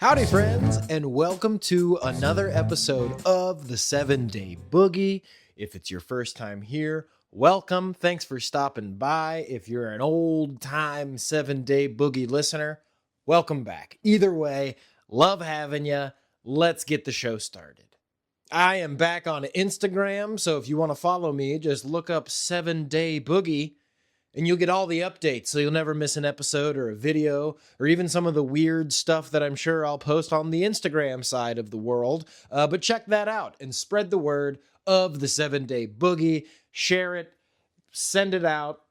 Howdy, friends, and welcome to another episode of the 7-Day Boogie. If it's your first time here, welcome. Thanks for stopping by. If you're an old-time 7-Day Boogie listener, welcome back. Either way, love having you. Let's get the show started. I am back on Instagram, so if you want to follow me, just look up 7-Day Boogie. And you'll get all the updates, so you'll never miss an episode or a video, or even some of the weird stuff that I'm sure I'll post on the Instagram side of the world. But check that out and spread the word of the 7-Day Boogie. Share it, send it out.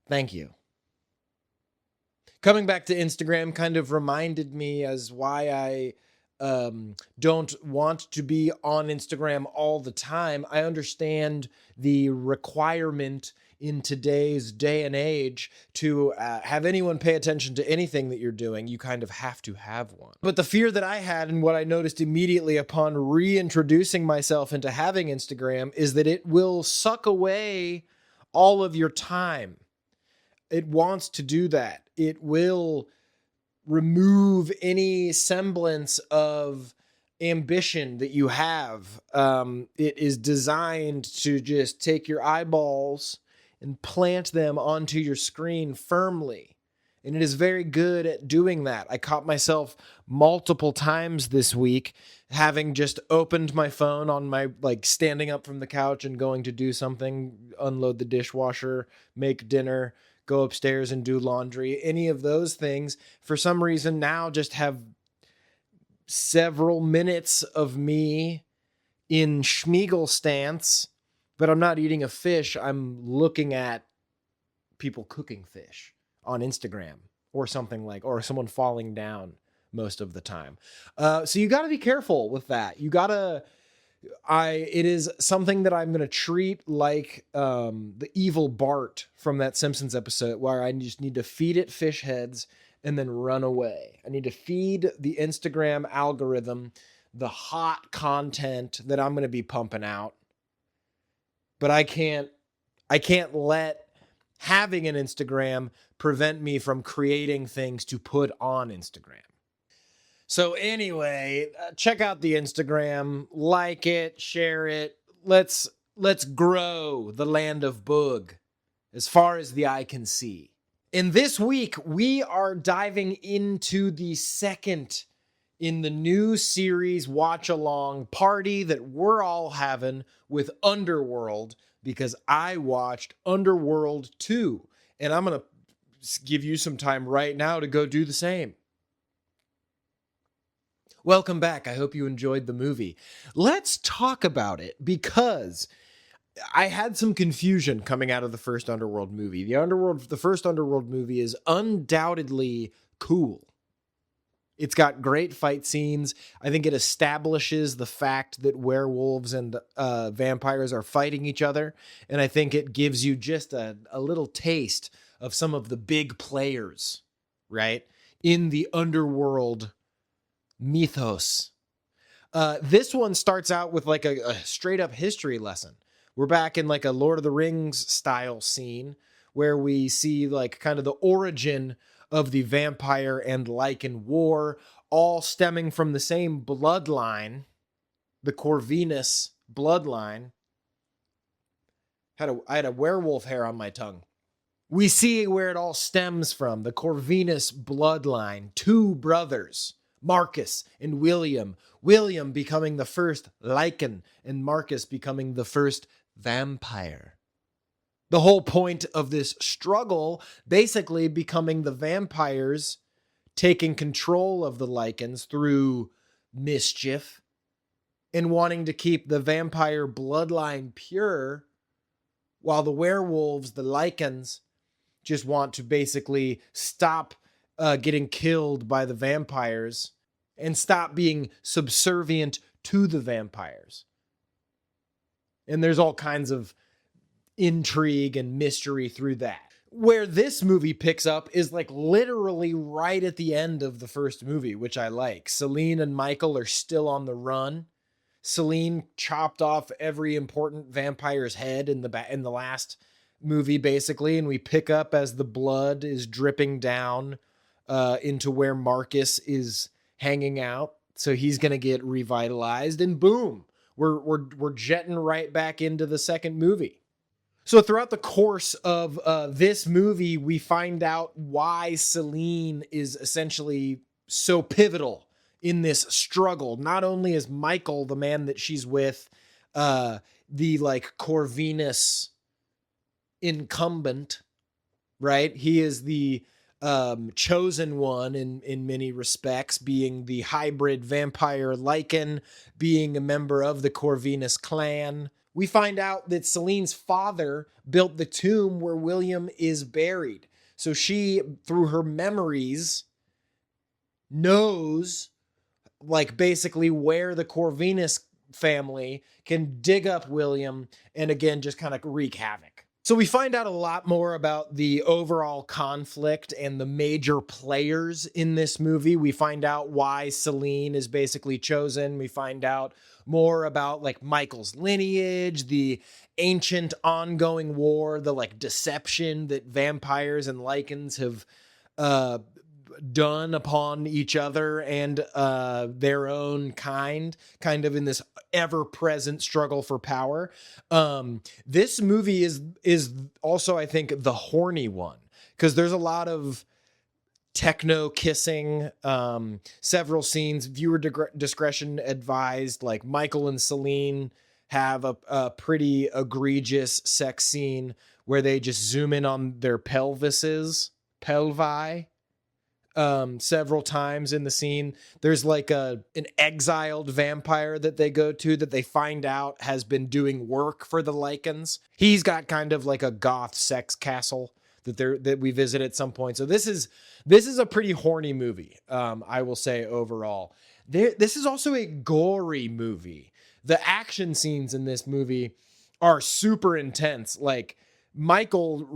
Thank you. Coming back to Instagram kind of reminded me as why I don't want to be on Instagram all the time. I understand the requirement in today's day and age to have anyone pay attention to anything that you're doing. You kind of have to have one. But the fear that I had and what I noticed immediately upon reintroducing myself into having Instagram is that it will suck away all of your time. It wants to do that. It will remove any semblance of ambition that you have. It is designed to just take your eyeballs and plant them onto your screen firmly. And it is very good at doing that. I caught myself multiple times this week having just opened my phone on my, standing up from the couch and going to do something, unload the dishwasher, make dinner, go upstairs and do laundry. Any of those things, for some reason now just have several minutes of me in Schmeagol stance. But I'm not eating a fish. I'm looking at people cooking fish on Instagram or something or someone falling down most of the time. So you got to be careful with that. It is something that I'm going to treat like the evil Bart from that Simpsons episode where I just need to feed it fish heads and then run away. I need to feed the Instagram algorithm the hot content that I'm going to be pumping out. But I can't let having an Instagram prevent me from creating things to put on Instagram. So anyway, check out the Instagram, like it, share it. Let's grow the land of Boog as far as the eye can see. And this week, we are diving into the second in the new series watch-along party that we're all having with Underworld, because I watched Underworld 2, and I'm going to give you some time right now to go do the same. Welcome back. I hope you enjoyed the movie. Let's talk about it, because I had some confusion coming out of the first Underworld movie. The first Underworld movie is undoubtedly cool. It's got great fight scenes. I think it establishes the fact that werewolves and vampires are fighting each other. And I think it gives you just a little taste of some of the big players, right, in the Underworld mythos. This one starts out with a straight up history lesson. We're back in a Lord of the Rings style scene where we see kind of the origin of the vampire and Lycan war, all stemming from the same bloodline, the Corvinus bloodline. I had a werewolf hair on my tongue. We see where it all stems from, the Corvinus bloodline, two brothers, Marcus and William. William becoming the first Lycan and Marcus becoming the first vampire. The whole point of this struggle basically becoming the vampires taking control of the Lycans through mischief and wanting to keep the vampire bloodline pure, while the werewolves, the Lycans, just want to basically stop getting killed by the vampires and stop being subservient to the vampires. And there's all kinds of intrigue and mystery through that. Where this movie picks up is literally right at the end of the first movie, which I like. Celine and Michael are still on the run. Celine chopped off every important vampire's head in the last movie, basically, and we pick up as the blood is dripping down into where Marcus is hanging out. So he's going to get revitalized, and boom, we're jetting right back into the second movie. So throughout the course of this movie, we find out why Celine is essentially so pivotal in this struggle. Not only is Michael, the man that she's with, the like Corvinus incumbent, right? He is the chosen one in many respects, being the hybrid vampire Lycan, being a member of the Corvinus clan. We find out that Celine's father built the tomb where William is buried. So she, through her memories, knows like basically where the Corvinus family can dig up William and again just kind of wreak havoc. So we find out a lot more about the overall conflict and the major players in this movie. We find out why Celine is basically chosen. We find out more about like Michael's lineage, the ancient ongoing war, the like deception that vampires and Lycans have done upon each other and their own kind of in this ever-present struggle for power. This movie is also, I think, the horny one, because there's a lot of techno kissing, several scenes, viewer discretion advised. Like Michael and Celine have a pretty egregious sex scene where they just zoom in on their pelvi several times in the scene. There's like an exiled vampire that they go to that they find out has been doing work for the Lycans. He's got kind of like a goth sex castle that we visit at some point. So this is a pretty horny movie. I will say overall. This is also a gory movie. The action scenes in this movie are super intense. Like Michael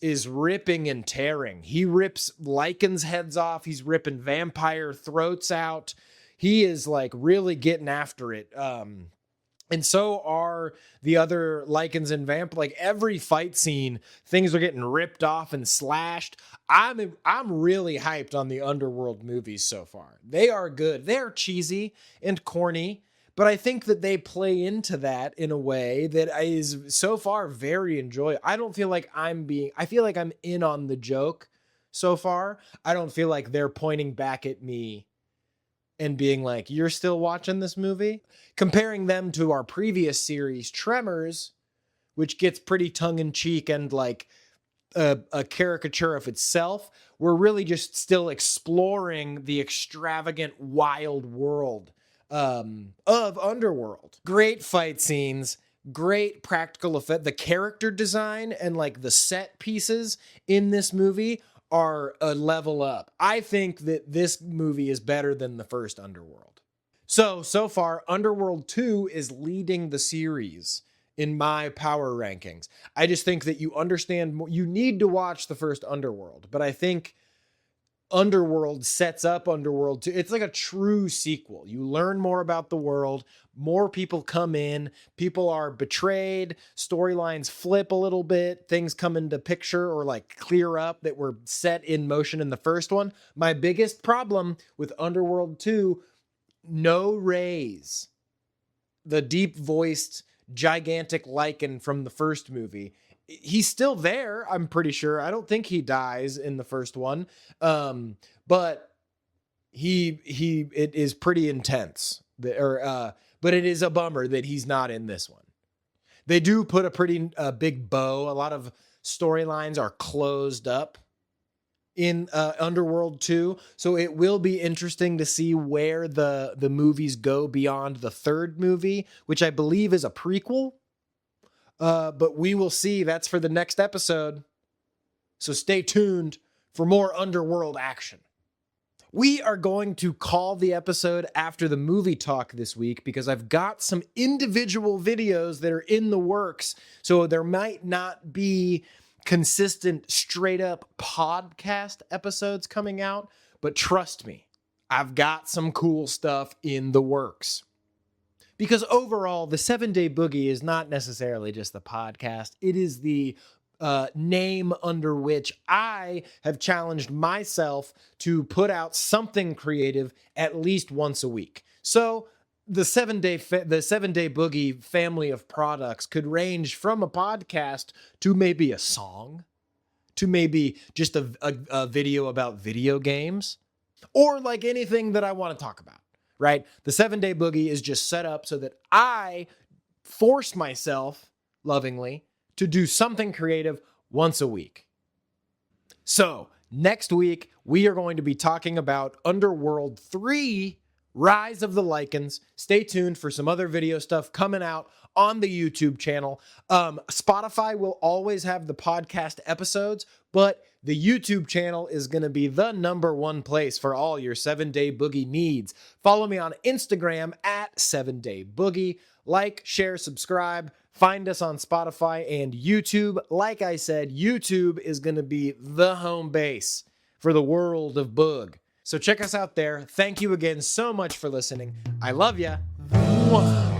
is ripping and tearing. He rips Lycans' heads off. He's ripping vampire throats out. He is like really getting after it. And so are the other Lycans and vamp. Like every fight scene, things are getting ripped off and slashed. I'm really hyped on the Underworld movies so far. They are good. They're cheesy and corny, but I think that they play into that in a way that is so far very enjoyable. I feel like I'm in on the joke so far. I don't feel like they're pointing back at me and being like, you're still watching this movie? Comparing them to our previous series, Tremors, which gets pretty tongue-in-cheek and like a caricature of itself, we're really just still exploring the extravagant, wild world of Underworld. Great fight scenes, great practical effect. The character design and like the set pieces in this movie are a level up. I think that this movie is better than the first Underworld. So far, Underworld 2 is leading the series in my power rankings. I just think that you understand more. You need to watch the first Underworld, but I think Underworld sets up Underworld 2. It's like a true sequel. You learn more about the world. More people come in. People are betrayed. Storylines flip a little bit. Things come into picture or like clear up that were set in motion in the first one. My biggest problem with Underworld 2, no Rays. The deep-voiced, gigantic Lycan from the first movie. He's still there, I'm pretty sure. I don't think he dies in the first one. But it is pretty intense. But it is a bummer that he's not in this one. They do put a pretty big bow. A lot of storylines are closed up in Underworld 2. So it will be interesting to see where the movies go beyond the third movie, which I believe is a prequel. But we will see. That's for the next episode. So stay tuned for more Underworld action. We are going to call the episode after the movie talk this week because I've got some individual videos that are in the works. So there might not be consistent, straight up podcast episodes coming out. But trust me, I've got some cool stuff in the works. Because overall, the 7-Day Boogie is not necessarily just the podcast. It is the name under which I have challenged myself to put out something creative at least once a week. So the 7-day Boogie family of products could range from a podcast to maybe a song, to maybe just a video about video games, or like anything that I want to talk about, right? The 7-day Boogie is just set up so that I force myself lovingly to do something creative once a week. So next week, we are going to be talking about Underworld 3, Rise of the Lycans. Stay tuned for some other video stuff coming out on the YouTube channel. Spotify will always have the podcast episodes, but the YouTube channel is going to be the #1 place for all your 7-day Boogie needs. Follow me on Instagram at 7-day Boogie. Like, share, subscribe. Find us on Spotify and YouTube. Like I said, YouTube is going to be the home base for the world of Boog. So check us out there. Thank you again so much for listening. I love ya. Mwah.